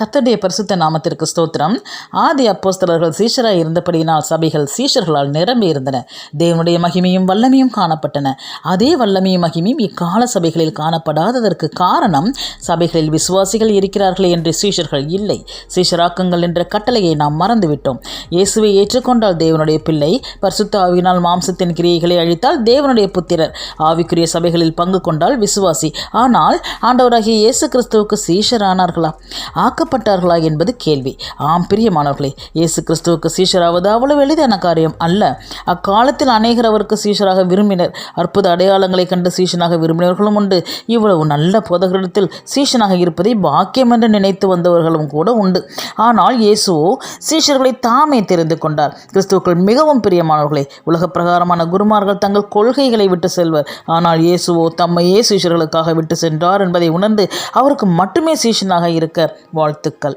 கர்த்தருடைய பரிசுத்த நாமத்திற்கு ஸ்தோத்திரம். ஆதி அப்போஸ்தலர்கள் சீஷராய் இருந்தபடியினால் சபைகள் சீஷர்களால் நிரம்பி இருந்தன. தேவனுடைய மகிமையும் வல்லமையும் காணப்பட்டன. அதே வல்லமையும் மகிமையும் இக்கால சபைகளில் காணப்படாததற்கு காரணம், சபைகளில் விசுவாசிகள் இருக்கிறார்களே என்று சீஷர்கள் இல்லை. சீஷராக்குங்கள் என்ற கட்டளையை நாம் மறந்துவிட்டோம். இயேசுவை ஏற்றுக்கொண்டால் தேவனுடைய பிள்ளை, பரிசுத்த ஆவியினால் மாம்சத்தின் கிரியைகளை அழித்தால் தேவனுடைய புத்திரர், ஆவிக்குரிய சபைகளில் பங்கு கொண்டால் விசுவாசி. ஆனால் ஆண்டவராகிய இயேசு கிறிஸ்துவுக்கு சீஷரானார்களா, ஆக்கப்பட்டார்களா என்பது கேள்வி. ஆம் பிரியமானவர்களே, இயேசு கிறிஸ்துவுக்கு சீஷராவது அவ்வளவு எளிதான காரியம் அல்ல. அக்காலத்தில் அநேகர் அவருக்கு சீஷராக விரும்பினர். அற்புத அடையாளங்களை கண்டு சீஷனாக விரும்பினவர்களும் உண்டு. இவ்வளவு நல்ல போதகரிடத்தில் சீஷனாக இருப்பதை பாக்கியம் என்று நினைத்து வந்தவர்களும் கூட உண்டு. ஆனால் இயேசுவோ சீஷர்களை தாமே தெரிந்து கொண்டார். கிறிஸ்துவுக்குள் மிகவும் பிரியமானவர்களே, உலக பிரகாரமான குருமார்கள் தங்கள் கொள்கைகளை விட்டு செல்வர். ஆனால் இயேசுவோ தம்மையே சீஷர்களுக்காக விட்டு சென்றார் என்பதை உணர்ந்து அவருக்கு மட்டுமே சீஷனாக இருக்க வாழ்த்துக்கள்.